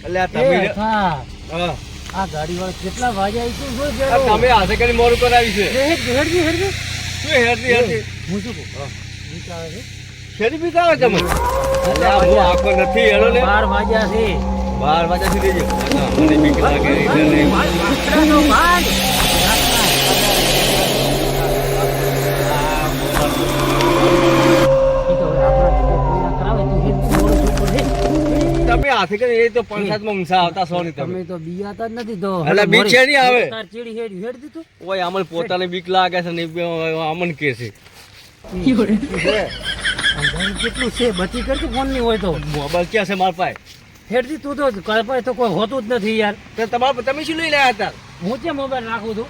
એટલે તમે હા હા આ ગાડી વાળા કેટલા વાગ્યા છે જો તમે હાથે કરી મોડું કરાવી છે હેડજી શું હેરતી હું શું કહું વિચાર છે શેરી બી કાવે તમે એટલે હું આખો નથી હેડો ને 12 વાગ્યા છે 12 વાગ્યા સુધી જ મને બીક લાગે એટલે તમે હાથે કરી એ તો પંચાયતમાં ઊંસા આવતા સોરી તમે તો બિયાતા જ નથી તો એટલે બીક છે નહીં આવે તાર ચીડી હેડ દીધું ઓય અમન પોતાને બીક લાગે છે ને અમન કે છે કેટલું છે બચી કરતું ફોન નહીં હોય તો મોબાઈલ ક્યાં છે મારા પાસે હેડજી તું તો કલ્પાય તો કોઈ હોતું જ નથી યાર તો તમારે તમે શું લઈ રહ્યા હતા હું જે મોબાઈલ રાખું છું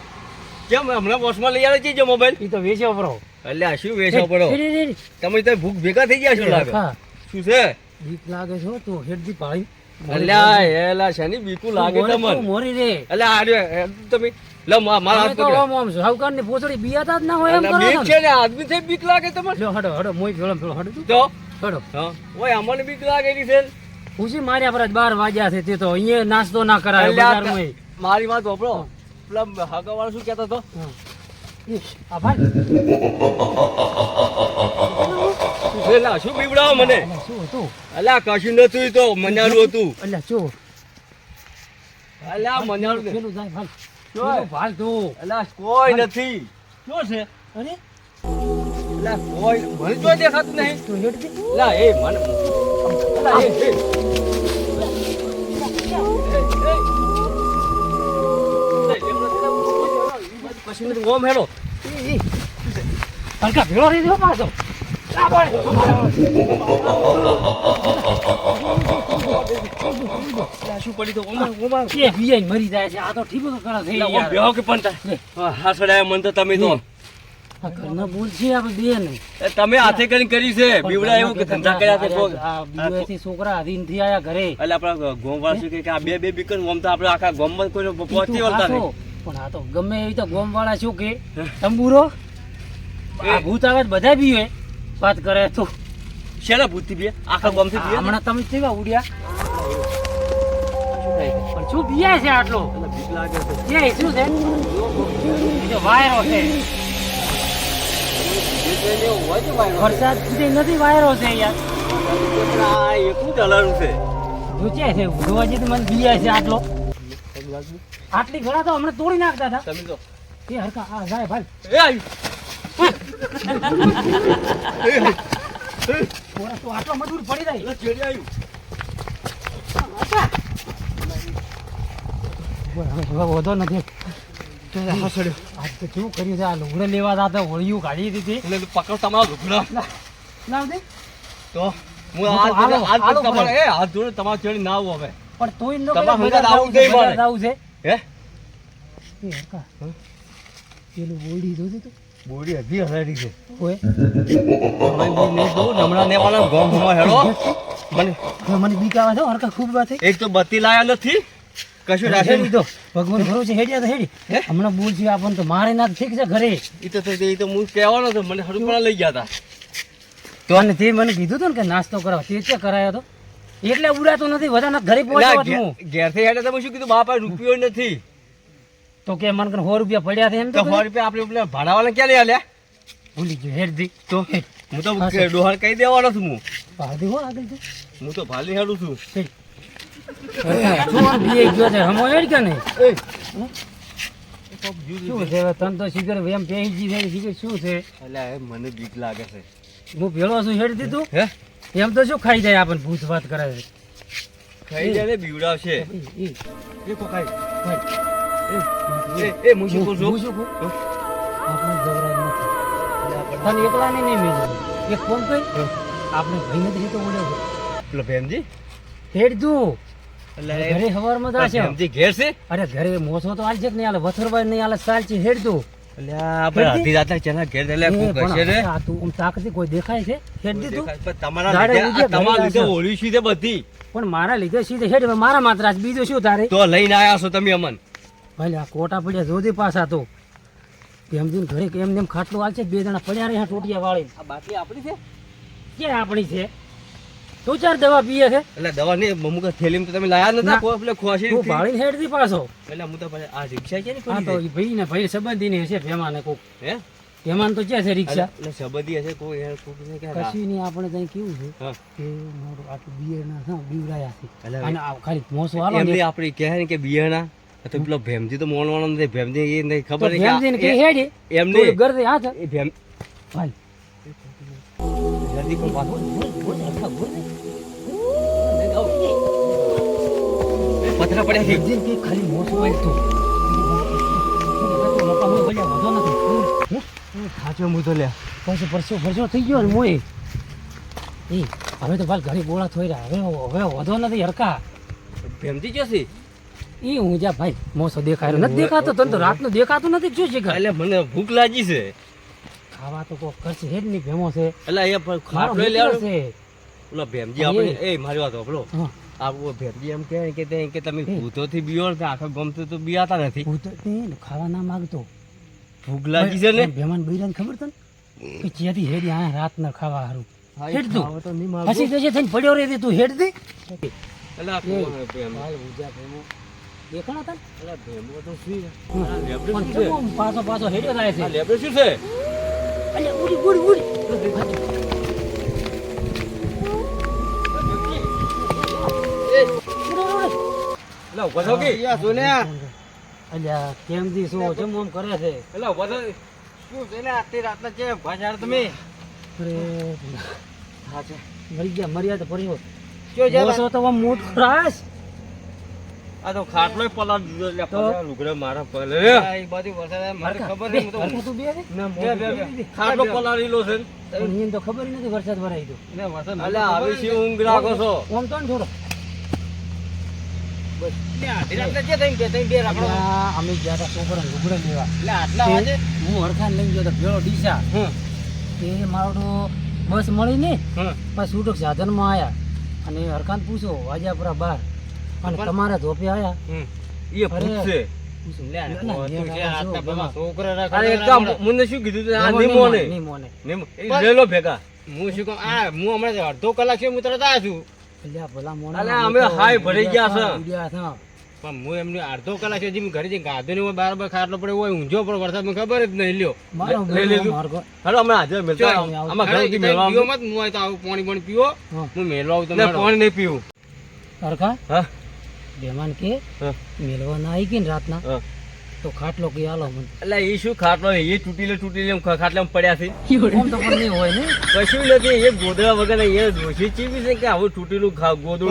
કેમ હમણાં બોસમાં લઈ આવે છે મોબાઈલ એ તો વેચ્યો પરો એટલે આ શું વેચો પડો તમે તો ભૂખ ભેગા થઈ ગયા છો લાગે શું છે બીક લાગે છો તો હેડજી પાડી અલ્યા એલા શેની બીકુ લાગે તમને મોરી રે એટલે આ તમે લે મારા હાથ તો ઓમ ઓમ સાવકાર ની પોચડી બિયાતા જ ના હોય એમ કરો બીક છે ને આદમી થઈ બીક લાગે તમને લ્યો હડો હડો મોય ભેળો ભેળો હડો તું તો હડો હા ઓય અમને બીક લાગેલી છે પૂછી માર્યા પર 12 વાગ્યા છે તે તો અહીંયા નાસ્તો ના કરાય બજારમાં મારી વાત વાપરો પેલા હાગા વાળો શું કહેતો હતો આ ભાઈ પેલા શું બીવડાવો મને શું હતું અલ્યા કશું નતું તો મનારું હતું અલ્યા ચો અલ્યા મનારું પેલું જાય ભાઈ ભાલ તું અલ્યા કોઈ નથી શું છે અરે અલ્યા કોઈ મને તો દેખાતું નહીં તું હેડ દે અલ્યા એ મને અલ્યા એ કશું નથી ઓમ હેડો હલકા ભેળો રહી દો પાછો શું પડી તો ઓમાં કે પીઆઈ મરી જાય છે આ તો ઠીક કરે છે યાર બેહો કે પણ હા સડાય મન તો તમે તો આ ઘરના બોલ છે આપણે બે ને તમે હાથે કરી છે બીવડા એવું કે ધંધા કર્યા છે આ બીવેથી છોકરા અધીન થી આયા ઘરે એટલે આપણા ગોમવાળ શું કે આ બે બીકન ઓમ તો આપણે આખા ગોમમાં કોઈ પહોંચી વળતા નહીં પણ આ તો ગમે એવી તો ગોમ વાળા શું કે તંબુરો આ ભૂત આવે બધા બીવે વાત કરે તો શેના ભૂતથી બે આખા ગોમથી બે હમણાં તમે કેવા ઉડ્યા પણ શું બીયા છે આટલો બીક લાગે છે એ શું છે જો વાયરો છે વરસાદ નથી વાયરો છે યાર આ એકલું ચલાવવાનું છે જોચે છે જોવાજી તો મને બીયા છે આટલો આટલી ઘણા તો હમણાં તોડી નાખતા હતા તમે તો એ હરકા આ જાય ભાઈ એ આવ્યું તો આટલો મજૂર પડી જાય ચેડી આવ્યું વધો નથી આજ તો કેવું કર્યું છે આ લુગડે લેવા હતા હોળિયું કાઢી દીધી એટલે પકડ તમારો લુગડો લાવ દે તો હું આજ તમારે એ હાથ જોડે તમારો ચેડી ના આવું હવે પણ તોય ન તમારે હંગાત આવું જ નહીં મળે. આવું છે હે એ હરકા પેલું બોડી જોજે તો બોડી હજી હલાડી છે ઓય હમણાં ને વાળા ગોમ ઘુમા હેડો મને મને બીક આવે છે હરકા ખૂબ વાત એક તો બત્તી લાયા નથી કશું રાખે હેડી તો ભગવાન ભરોસે હેડ્યા તો હેડી હમણાં બોલ છે આપણને તો મારે ના ઠીક છે ઘરે એ તો હું કહેવાનો હતો મને હરુપણા લઈ ગયા હતા તો અને તે મને કીધું હતું ને કે નાસ્તો કરાવ તે ક્યાં કરાયો તો એટલે ઉડાતો નથી બધા ઘરે પહોંચવા છું ઘેરથી હેડે તમે શું કીધું બાપા રૂપિયો નથી તો કે મને 100 રૂપિયા પડ્યા છે એમ તો 100 રૂપિયા આપણે પેલા ભાડાવાળા ક્યાં લઈ આલ્યા ભૂલી ગયો હેડ દી તો હું તો ડોહર કહી દેવાનો છું હું ભાડી હો આગળ તો હું તો ભાલી હેડું છું શું બીએ ગયો છે હમો હેડ કે નહીં શું છે હવે તન તો શીખર એમ પેહી છે શીખર શું છે એટલે મને બીક લાગે છે હું ભેળો છું હેડ દીધું હે એમ તો શું ખાઈ જાય આપણને ભૂત વાત કરે છે ખાઈ જાય ને બીવડાવશે એ કોકાઈ એ હું શું કહું છું હું શું કહું આપણે ગભરાય નથી તને એકલા નહીં મેં એક ફોન કરી આપણે ભાઈ નથી તો બોલ્યો પેલો ભેમજી હેડ તું એટલે ઘરે હવારમાં જાશે ભેમજી ઘેર છે અરે ઘરે મોસો તો આલ છે કે નહીં આલે વથરભાઈ નહીં આલે ચાલ છે હેડ તું એટલે આપણે અડધી રાતના ચેના ઘેર એટલે કોક હશે રે આ તું આમ તાકતી કોઈ દેખાય છે હેડ દી તું તમારા લીધે ઓળી છે બધી પણ મારા લીધે સીધે હેડ મારા માત્ર આજ બીજું શું તારે તો લઈને આયા છો તમે અમન ભાઈ આ કોટા પડ્યા જોધી પાછા તો ભેમજી ઘરે એમ નેમ ખાટલો આલ છે બે જણા પડ્યા રહ્યા ટોટિયા વાળી આ બાટલી આપણી છે કે આપણી છે તું ચાર દવા પીએ છે એટલે દવા નહીં અમુક થેલીમાં તો તમે લાયા નતા ના. પેલે ખોસી તું ભાળી હેડ થી પાછો એટલે હું તો પછી આ રિક્ષા છે ને હા તો ઈ ભાઈ ને ભાઈ સંબંધી ને હશે ભેમાને કોક હે ભેમાન તો ક્યાં છે રિક્ષા એટલે સબદી હશે કોઈ યાર કોઈ ને ક્યાં કશું નહીં આપણે ત્યાં કેવું છે હા કે મારું આટલું બિયર ના હા બીવરાયા છે એટલે અને આ ખાલી મોસો આલો ને એમની આપણી કહે ને કે બિયાના તો પેલો ભેમજી તો મોણવાનો નથી ભેમજી એ નહીં તો ખબર નહીં ભેમજીને કે હેડે એમને થોડું ગરદે હાથ એ ભેમ ભાઈ જલ્દી કોઈ પાછો પથરા પડ્યા છે ભેમજીને કે ખાલી મોસો હોય તો વધો નથી સાચો હું તો લે પછી પરસો પરસો થઈ ગયો ને મોય એ હવે તો ભાઈ ઘરે બોળા થોઈ રહ્યા હવે વધો નથી હરકા ભેમજી જશે એ હું જા ભાઈ મોસો દેખાય નથી દેખાતો તને તો રાતનું દેખાતું નથી શું છે એટલે મને ભૂખ લાગી છે ખાવા તો કોઈ કરશે હેડ નહીં ભેમો છે એટલે અહીંયા મારો ખાટલો મિત્ર લેવાનો છે ઓલા ભેમજી આપણે એ મારી વાત સાંભળો હા આ ભેમજી એમ કહે કે તમે એ. ભૂતોથી બીઓ ને આખા ગમતું તો બીયાતા નથી હું તો તે ખાવા ના માંગતો ભૂખ લાગી છે ને ભેમાન બૈરાને ખબર તને કે જ્યાંથી હેડી આ રાત ના ખાવા હારું હા, એ હેડ તું ખાવા તો નહીં માગું. હસી જશે થઈને પડ્યો રહે તું હેડ દે એટલે આ એ. ભેમ- હાલ ઉજા ભેમો દેખાણા તને એટલે ભેમો તો શું છે? હમ. આ લેબડે પણ શું છે? કેમ પાછો હેડ્યો થાય છે આ લેબડે શું છે? અલ્યા ઉડી ઉડી ઉડી એટલે ઊભા થો કે? અલ્યા કેમ દી શું જેમ આમ કરે છે એટલે ઊભા થો. શું છે ને આટલી રાતના ચેમ ભાજાર તમે? અરે હા છે. મરી ગયા મર્યાદા પડ્યો કયો છે બોસો તો આમ મોટ રાસ આ તો ખાટલોય પલાળ દીધો એટલે તો? પલાળ લુગડા મારા પગલે. એ બધી વરસાદ આવે, મને ખબર બે, છે હું તો હરખા તું બે રે. ના, બે, બે, બે. ખાટલો પલાળેલો છે ને. પણ એને તો ખબર ય નથી વરસાદ ભરાઈ ગયો ને વરસાદ મને અલ્યા ખબર હવે છે. શી ઊંઘ રાખો છો? આમ તો ને થોડો લે, આધી રાતના જે તઈ બે તઈ બે રાખડો. અલ્યા, અમે ગયા હતા છોકરાને લુગડા લેવા લે, આટલા વાગે? હું હરખાને લઈને ગયો તો ભેળો ડીસા હમ, એ મારો બસ મળી ને હમ. પછી છૂટક સાધનમાં આયા અને હરખાને પૂછો વાજાપુરા બાર અને તમારા ધોપે આયા હમ. એ પૂછશે. પૂછો લે, ના, તું ના, છે, ના, આટલા ના, બધા છોકરા અરે રાખડો એક કામ રાખડો. મને શું કીધું તું? આ નહીં નિમો ને. નહીં મોને નિમો. એ લઈ લો ભેગા. હું શું કહું, આ હું હમણાં અડધો કલાક છે હું તરત આવ્યો છું. અલ્યા ભલા મોને અલ્યા, અમે હાય ભરાઈ ગયા છે. ઉડ્યા પણ હું એમને અડધો કલાક છે ઘરે જઈને ગાધો ને બરાબર ખાટલો પડ્યો હોય ઊંઝો પણ વરસાદ મને ખબર જ નહીં લ્યો. મારો લઈ લેજો. માર્ગો હાલો અમે હાજર મળતા ચાલ, આમાં અરે, ઘરે ઈ મેળવા પીવો મત, હું હોય તો આવું પાણી પાણી પીવો હા. હું મેળવા આવું ને તમારો. પાણી નહીં પીવું. હરખા હા બેમાન કે હા, મેલવા ના આવી ગઈ ને રાતના હા. તો ખાટલો કે આલો મને એટલે એ શું ખાટલો એ તૂટીલે ખાટલા પડ્યા છે આમ તો પણ નહીં હોય ને કશું નથી. એ ગોદડા વગર એ ડોશી ચીવી છે કે આવું તૂટેલું ગોદડું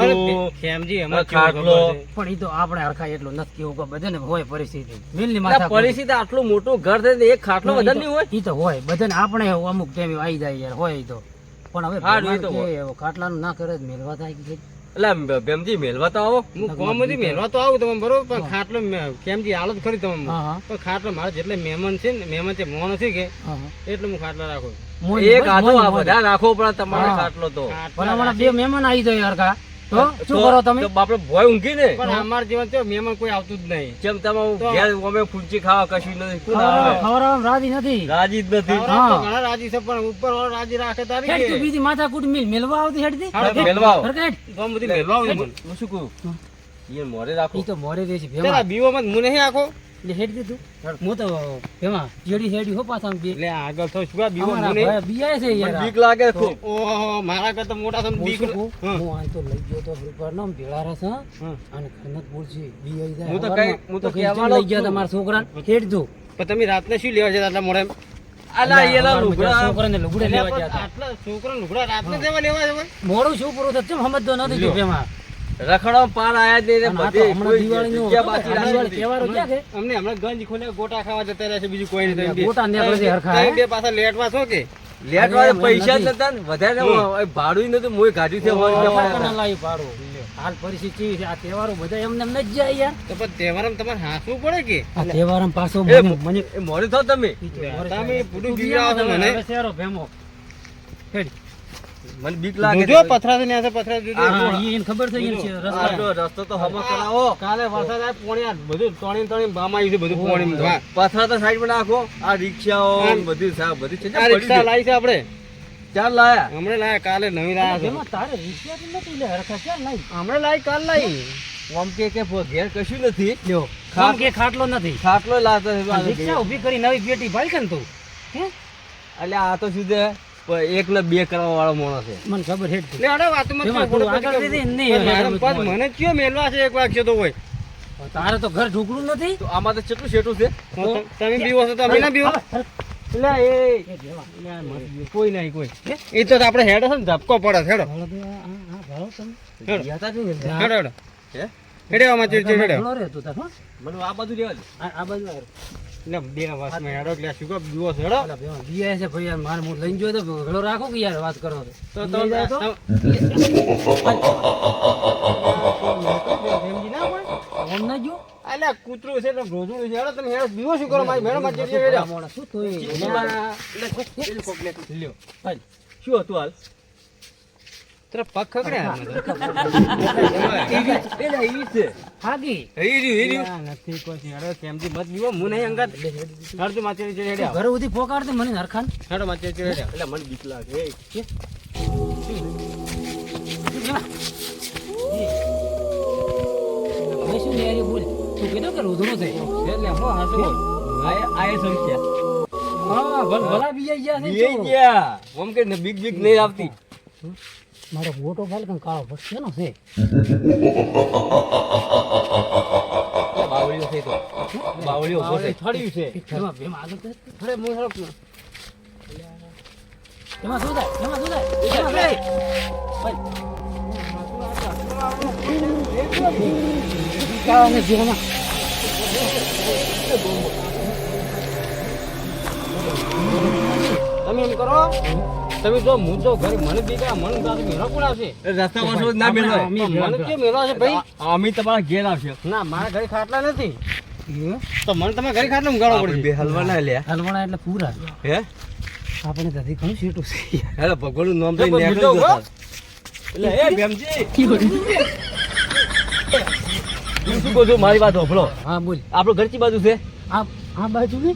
ખેમજી, એમાં કેવું ખાટલો. ખબર છે? પણ એ તો આપણે હરખા એટલું નથી કેવું કે બધાને હોય પરિસ્થિતિ મિલની એટલે માથા પરિસ્થિતિ આટલું મોટું ઘર છે ને એક ખાટલો વધારે નહીં હોય. ઈ તો હોય બધાને આપણે અમુક ટાઈમે આવી જાય યાર હોય ઈ તો પણ હવે હા, ભગવાન ઈ તો કે હોય. હવે ખાટલાનું ના કરે તો મેલવા થાય કે એટલે ભેમજી મેલવા તો આવો. હું કોમથી મેળવા તો આવું તમે બરોબર, પણ ખાટલો કેમજી હાલત ખરી તમે હા હા પણ ખાટલો મારે જેટલા મહેમાન છે ને મહેમાન છે મોણ છે કે હા હા. એટલે હું ખાટલો રાખું. મોજ, એક મોજ, હાથો મોજ, આ મોજ. બધા રાખવો પડે તમારે હા. ખાટલો તો. પણ હમણાં બે મહેમાન આવી જાય હરખા તો શું કરો તમે તો બાપડે ભોય ઊંઘી ને પણ અમાર જેવા તો મહેમાન કોઈ આવતું જ નહીં. જેમ તમે તો- ઘેર અમે ફૂંચી ખાવા કશું નથી. કોણ આવે? ખવડાવવામાં રાજી નથી રાજી જ નથી. ખવડાવવા તો ઘણા રાજી છે પણ ઉપર વાળો રાજી રાખે તારી હેડ તું કે બીજી માથાકૂટ મિલ મેલવા આવતી હેડતી હા, હેડ. મેલવા આવો. હરખા હેડ. ગમ બધી મેળવા આવું મને. હું શું કહું? હા. એ મોરે રાખો. ઈ તો મોરે દે છે ચાલ, આ ભેમા બીઓમાં હું નહીં આખો એટલે હેડ દે તું હું તો ભેમા જેડી હેડી હો પાછા બે એટલે આગળ તો શું આ બીઓ અમારા હું નહીં. ભાઈ બિયાય છે મને યાર બીક લાગે ખૂબ. ઓહો, મારા કરતા મોટા તમે હું બીક શું કહું? હમ. હું આ તો લઈ ગયો તો ઉપર નો ભેળા રસ હા હમ. અને ખનક બોલશે બિયાઈ જાય હું તો હવારમાં. કઈ- હું તો કઈ કેમ કહેવાનો લઈ ગયા જ છું. તમારા છોકરાને હેડ તું પણ તમે રાતને શું લેવા જતા આટલા મોડે? અલા, એલા અમારા લુગડા. છોકરાને લુગડે એટલે લેવા પણ ગયા હતા આટલા છોકરા લુગડા રાતને જવા લેવા જવાય? મોડું શું પૂરું થતું કેમ સમજતો નથી તું ભેમા રખડો પાર આયા જ નહીં ને અને આ તો બધે હમણાં કોઈ દિવાળીનું જગ્યા હતું બાકી ને, રાખી દિવાળી નથી. તહેવારો ક્યાં છે અમને હમણાં ગંજ ખોલે ગોટા ખાવા જતા રહ્યા છે, બીજું કોઈ નહીં. તમે ગોટા નીકળે છે હરખા, તમે હે? બે પાછા લેટમાં છો કે? લેટ વાળે એમ પૈસા જ નથી. નતા ને વધારે ભાડું નતું મોય કાઢ્યું છે કોને લાવી પાડું હાલ પરિસ્થિતિ છે આ તહેવારો બધા એમને એમ નથી જાય યાર તો પણ તહેવારમાં તમારે હાંસવું પડે કે? આ તહેવારમાં પાછો એ મને એ મોરે થો તમે તમે પૂરું બીવડાવો છો મને. હવે શેરો ભેમો હેડ. મને બીક લાગે જોજો પથરા છે ને આ પથરા જોજો. હા, ઈ એને ખબર થઈ ગઈ છે રસ્તા આટલો રસ્તો તો હમો કરાવો. કાલે વરસાદ આવે પોણી આ બધું તણી બામાં આવ્યું છે બધું પોણી પથરા તો સાઈડ માં નાખો. આ રિક્ષાઓ ને બધું બધું છે ને આ પડી રિક્ષા છે. લાવી છે આપણે ચાર લાયા હમણાં લાયા કાલે નવી લાયા છે એમાં તારે રૂપિયા તો નથી લે હરખા ક્યાં નહીં હમણાં લાવી કાલ લાવી ઓમ કે ઘેર કશું નથી લ્યો ખામ કે ખાટલો નથી ખાટલો લાવતો આ રિક્ષા ઊભી કરી નવી પેટી ભાઈ કે ને તું હે એટલે આ તો સીધે એક ને બે કરવા વાળો માણસ છે મને ખબર હેડ લે અરે વાતમાં એમાં થોડું તું આગળ બધું લીધી ને નહીં, મારા હવે પદ મને કયો મેલવા છે એક વાગ્યો તો હોય તારે તો ઘર ઢુકડું નથી તો આમાં તો કેટલું શેઠું છે તમે બીવો છો તો અમે ના બીવો એટલે એ કોઈ નહીં કોઈ એ તો આપણે હેડ છે ને ધપકો પડે હેડો હેડો હેડો હે હેડો આમાં ચીડ હેડો મને આ બધું લેવા દે આ બાજુ આવ. એટલે બે વાસમાં હેડો એટલે શું કહો બીવો છે હેડો ઓલા બેવા બીયા છે ભાઈ યાર મારે હું લઈને જોયો તો ઘણો રાખો કે યાર વાત કરો તો લઈ જાય તો? એમજી ના હોય ઓમ ના જો અલ્યા કૂતરું છે ને રોજું છે હેડો તમે હેડો બીવો શું કરો મારી મેડમ ચીડ હેડો મોડા શું તોય લ્યો ભાઈ શું હતું હાલ તરફ પગ ખકડ્યા એટલે ઈ છે હાગી નથી કોઈ હેડો કેમથી મત બીવો હું નહીં અંગત હેડ તું માચી ચીડ હેડો ઘરે ઉધી પોકાડ દે મને હરખાન હેડો માચી ચીડ હેડો એટલે મને બીક લાગે હવે શું યારી બોલ તું કીધું કે રોધણો થઈ એટલે હો હાસો આયે સમજ્યા હા ભલા બીજા ગયા છે એ ગયા ઓમ કે બીક બીક નહીં આવતી મારો મોટો ભાલ કણ કાળો પડશે નો છે બાવળીઓ થઈ તો બાવળીઓ ઉભો થઈ થડ્યું છે એમાં ભેમાં આગળ તો અરે હું હેડો એમાં શું થાય એમાં શું થાય એમાં ભાઈ કાળાને જીવમાં તમે એમ કરો તમે જો હું તો ઘરે મને બીજા મન તારું મેળો કોણ આવશે રસ્તા પાછો ના મેળવાય મને કે મેળો છે ભાઈ અમે તમારા ઘેર આવશે ના મારા ઘરે ખાટલા નથી તો મને તમારા ઘરે ખાટલા ઊંઘાડો પડશે બે હલવા ના લ્યા હલવાણા એટલે પૂરા હે આપણે ત્યાંથી ઘણું સીટું છે હેલો ભગવાનનું નામ લઈને તો નીકળી બીજો જતા. એટલે એ ભેમજી હું શું કહું છું મારી વાત સાંભળો હા બોલ આપણું ઘર કઈ બાજુ છે આ બાજુ ને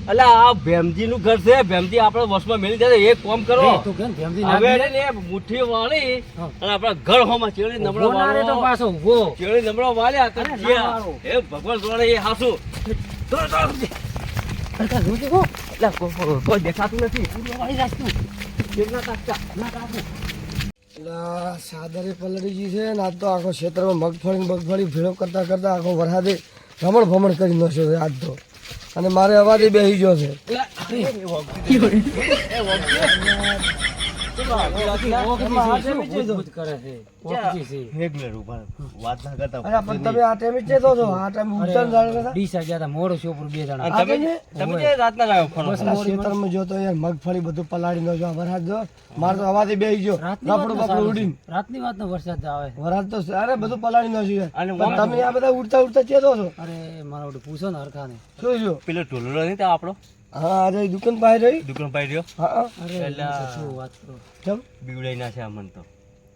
એટલે આ ભેમજી નું ઘર છે ભેમજી આપણે વસમાં મેળી જાય એક કામ કરો તું કેમ ભેમજી ના હવે બીજે? ને મુઠ્ઠી વાળી હા. અને આપણા ઘર હોમાં ચેડી નમળો ઊભો ના રે તો વાળો પાછો ઊભો. ચેડી નમળો વાળ્યા તો અરે ના જ્યાં. વાળો. એ ભગવાન જોડે એ હાસુ અરે રોજી હો એટલે કોઈ દેખાતું નથી વાળી રાખ તું કેટલા તાકતા ના કાપું સાદરે પલડીજી છે ને આજ તો આખો ક્ષેત્રમાં મગફળી ભેળો કરતા કરતા આખો વરસાદે ભમણ ભમણ કરી નાખ્યો છે આજ તો અને મારે અવાજે બેસી ગયો છે ભૂત કરે છે ઓળખી છે એક મિનિટ ઉભા રહો. વાત ના કરતા અરે પણ તમે આ ટાઈમે ચેતો છો આ ટાઈમે ઉત્તર જાણે હતા ડીસા ગયા તા મોડો છે ઉપર બે જણા અને તમે જે રાતના લાવ્યો ફોન આ ક્ષેત્રમાં જોતો યાર મગફળી બધું પલાળી નાખ્યો આ વરસાદ જો મારે તો અવાજે બેસી ગયો રાતની બાપડું બાપડું ઉડીને રાતની વાત નો વરસાદ આવે વરસાદ તો અરે બધું પલાળી નાખ્યું અને યાર પણ તમે આ બધા ઉડતા ઉડતા ચેતો છો અરે મારા ઓડું પૂછો ને હરખાને શું જો પેલો ટોલરો નહીં તો આપણો હા આજે દુકાન પાસે રહી દુકાન પાઈ રહ્યો હા અરે એટલે શું વાત કરો કેમ બીવડાઈ ના છે અમન તો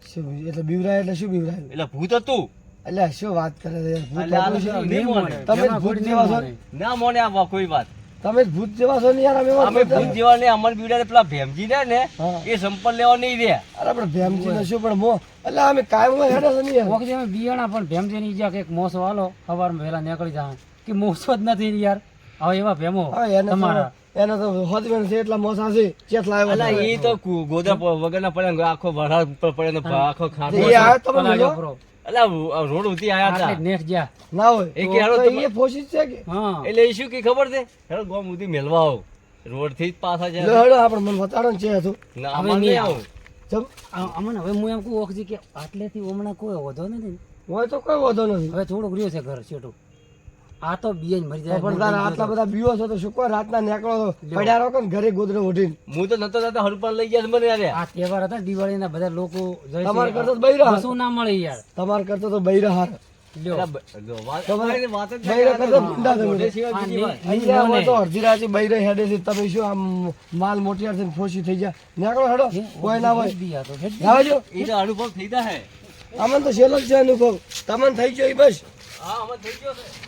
શું એટલે બીવરાય એટલે શું બીવરાય એટલે ભૂત હતું એટલે શું વાત કરે છે ભૂત એટલે આ આપણું તો છે. નહીં મોને. તમે જ ભૂત જેવા છો ના મોને આ કોઈ વાત તમે જ ભૂત જેવા છો ને યાર અમે અમે ભૂત જેવા ને અમર બીવડા પેલા ભેમજી ને હા. એ સંપલ લેવા નહીં દે અરે પણ ભેમજી નો શું પણ મો એટલે અમે કાયમ હેડે છે ને યાર વખતે અમે બિયાણા પણ ભેમજી ની જ્યાં કંઈક મોસો વાલો સવારમાં વહેલા નીકળી જાય કે મોસો જ નથી ને યાર હવે એવા ભેમો હવે એને તમારા તો એને તો હોતવેણ છે એટલા મોસા છે ચેત લાવ્યો અલા છે. એ તો ગોદરા વગરના પડે આખો વરસાદ ઉપર પડે ને આખો ખાટલો એ આવે તમે પલાળ્યો મિલો? પૂરો. અલા રોડ ઉતી આયા આટલે જ હતા નેટ જ્યાં ના હોય એ તો કે હાલો તો તમે- એ ફોસી જ છે કે હા એટલે એ શું કે ખબર છે હેડો ગોમ ઉતી મેલવા આવો રોડ થી જ પાછા લો જાય હેડો આપણે મને બતાડો ને છે હતું ના હવે અમારે નહીં નહીં આવો. આવું જમ અમને હવે હું એમ કહું ઓખજી કે આટલેથી હમણાં કોઈ વધો નથી ને. હોય તો કોઈ વાંધો નથી હવે થોડુંક રહ્યું છે ઘર છેટું આ તો બિયાજ મરી જાય પણ તારા આટલા બધા બીવો છો તો શું કોઈ રાતના નીકળો છો પડ્યા રહો કે ને ઘરે ગોદરે ઉઠીને હું તો નતો નતો હરપાલ લઈ ગયા છે મને યાર આ તહેવાર હતા દિવાળીના બધા લોકો જાય છે. તમારે કરતો તો બૈરા કશું ના મળે યાર તમારે કરતો તો બૈરા હાર લ્યો વાત જ બૈરા કરતો ભૂંડા તમે રોડે સિવાય આ બીજી વાત. અહીંયા હોય તો અડધી રાતે બૈરે હેડે છે તમે શું આમ માલ મોટિયાર થઈને ફોસી થઈ જાય નીકળો હેડો કોઈ ના હોય બી આ તો હેડ. આવજો એ તો અનુભવ થઈ જાય આમાં તો છેલ્લો જ છે અનુભવ તમને થઈ ગયો ઈ બસ હા અમે થઈ ગયો છે